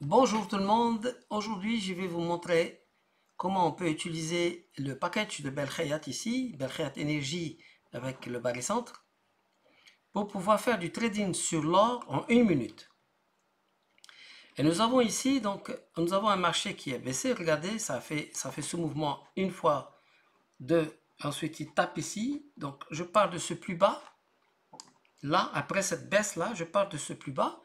Bonjour tout le monde, aujourd'hui je vais vous montrer comment on peut utiliser le package de Belkhayat ici, Belkhayat Energy avec le barycentre, pour pouvoir faire du trading sur l'or en 1 minute. Et nous avons ici, donc, nous avons un marché qui est baissé, regardez, ça fait ce mouvement une fois, deux, ensuite il tape ici, donc je pars de ce plus bas, là, après cette baisse là, je pars de ce plus bas,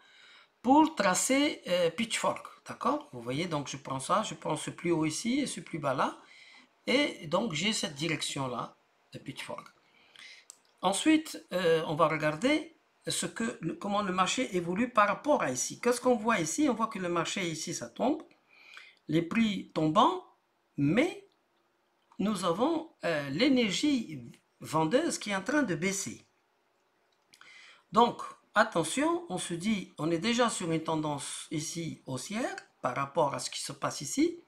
pour tracer pitchfork, d'accord? Vous voyez, donc je prends ça, je prends ce plus haut ici et ce plus bas là, et donc j'ai cette direction là de pitchfork. Ensuite, on va regarder comment le marché évolue par rapport à ici. Qu'est-ce qu'on voit ici? On voit que le marché ici, ça tombe, les prix tombant, mais nous avons l'énergie vendeuse qui est en train de baisser. Donc, attention, on se dit, on est déjà sur une tendance ici haussière par rapport à ce qui se passe ici.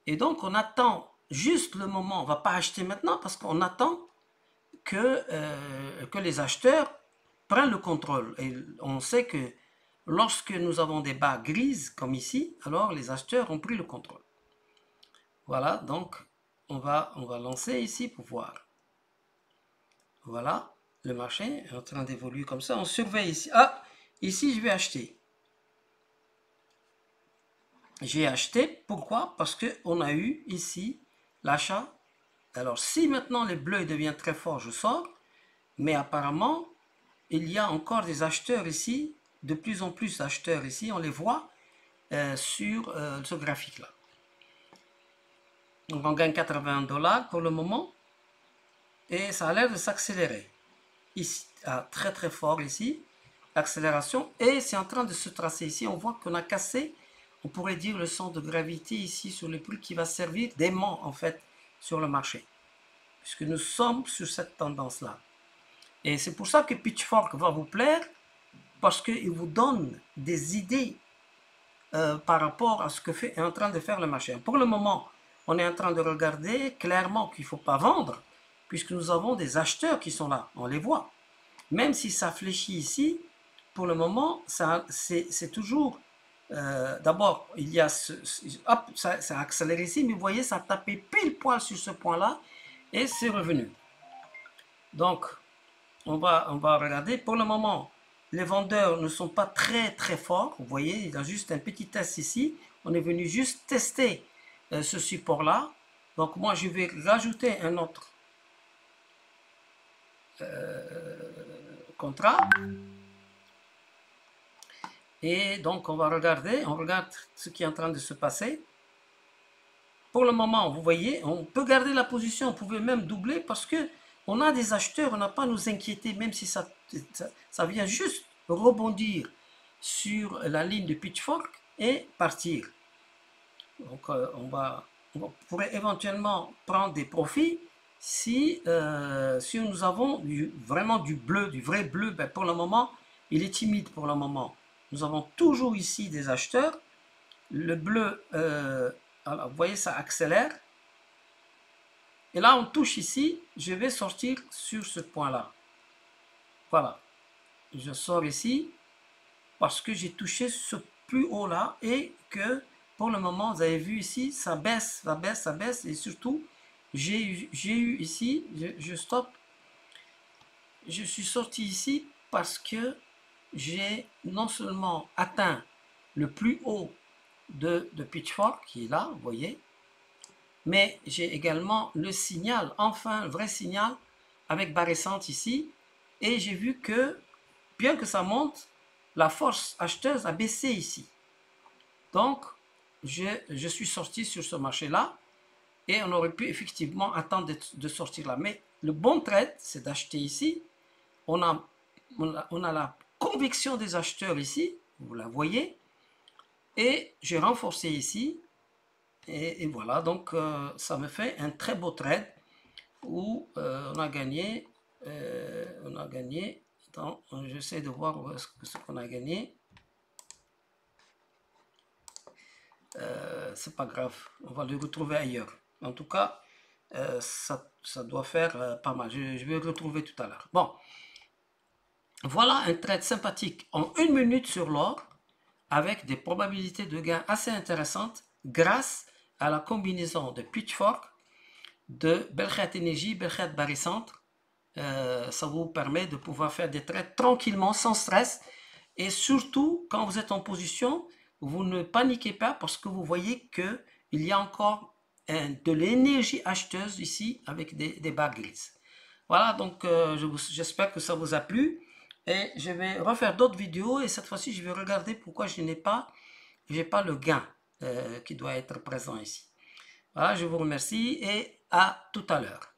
Et donc, on attend juste le moment, on ne va pas acheter maintenant parce qu'on attend que les acheteurs prennent le contrôle. Et on sait que lorsque nous avons des barres grises comme ici, alors les acheteurs ont pris le contrôle. Voilà, donc on va lancer ici pour voir. Voilà, le marché est en train d'évoluer comme ça. On surveille ici. Ah, ici je vais acheter. J'ai acheté, pourquoi? Parce qu'on a eu ici l'achat. Alors si maintenant les bleus deviennent très forts, je sors. Mais apparemment, il y a encore des acheteurs ici, de plus en plus d'acheteurs ici, on les voit sur ce graphique-là. Donc on gagne 80 $ pour le moment, et ça a l'air de s'accélérer. Ici, très très fort ici, accélération, et c'est en train de se tracer ici. On voit qu'on a cassé, on pourrait dire, le centre de gravité ici sur le prix qui va servir d'aimant en fait sur le marché, puisque nous sommes sur cette tendance-là. Et c'est pour ça que Pitchfork va vous plaire, parce qu'il vous donne des idées par rapport à ce que est en train de faire le marché. Pour le moment, on est en train de regarder clairement qu'il ne faut pas vendre, puisque nous avons des acheteurs qui sont là, on les voit. Même si ça fléchit ici, pour le moment, c'est toujours... D'abord, il y a hop, ça a accéléré ici, mais vous voyez, ça a tapé pile poil sur ce point-là, et c'est revenu. Donc, on va regarder. Pour le moment, les vendeurs ne sont pas très très forts. Vous voyez, il y a juste un petit test ici. On est venu juste tester ce support-là. Donc moi, je vais rajouter un autre contrat. Et donc, on va regarder. On regarde ce qui est en train de se passer. Pour le moment, vous voyez, on peut garder la position. On pouvait même doubler parce que on a des acheteurs. On n'a pas à nous inquiéter, même si ça vient juste rebondir sur la ligne de pitchfork et partir. Donc on pourrait éventuellement prendre des profits si nous avons vraiment du bleu, du vrai bleu. Ben pour le moment, il est timide pour le moment. Nous avons toujours ici des acheteurs. Le bleu, alors, vous voyez, ça accélère. Et là, on touche ici. Je vais sortir sur ce point-là. Voilà. Je sors ici parce que j'ai touché ce plus haut là et que pour le moment, vous avez vu ici, ça baisse, ça baisse, ça baisse. Et surtout, j'ai eu ici, je stoppe, je suis sorti ici parce que j'ai non seulement atteint le plus haut de Pitchfork, qui est là, vous voyez, mais j'ai également le signal, enfin, un vrai signal avec barycentre ici. Et j'ai vu que, bien que ça monte, la force acheteuse a baissé ici. Donc, je suis sorti sur ce marché-là et on aurait pu effectivement attendre de sortir là. Mais le bon trade, c'est d'acheter ici. On a la conviction des acheteurs ici, vous la voyez, et j'ai renforcé ici. Et voilà, donc ça me fait un très beau trade où on a gagné. Attends, j'essaie de voir où est-ce qu'on a gagné. C'est pas grave, on va le retrouver ailleurs. En tout cas, ça doit faire pas mal. Je vais le retrouver tout à l'heure. Bon, voilà un trade sympathique en 1 minute sur l'or avec des probabilités de gain assez intéressantes grâce à la combinaison de Pitchfork, de Belkhead Energy, Belkhead Barycentre. Ça vous permet de pouvoir faire des trades tranquillement, sans stress. Et surtout, quand vous êtes en position, vous ne paniquez pas parce que vous voyez qu'il y a encore de l'énergie acheteuse ici avec des bas grises. Voilà, donc j'espère que ça vous a plu. Et je vais refaire d'autres vidéos et cette fois-ci, je vais regarder pourquoi je n'ai pas, le gain qui doit être présent ici. Voilà, je vous remercie et à tout à l'heure.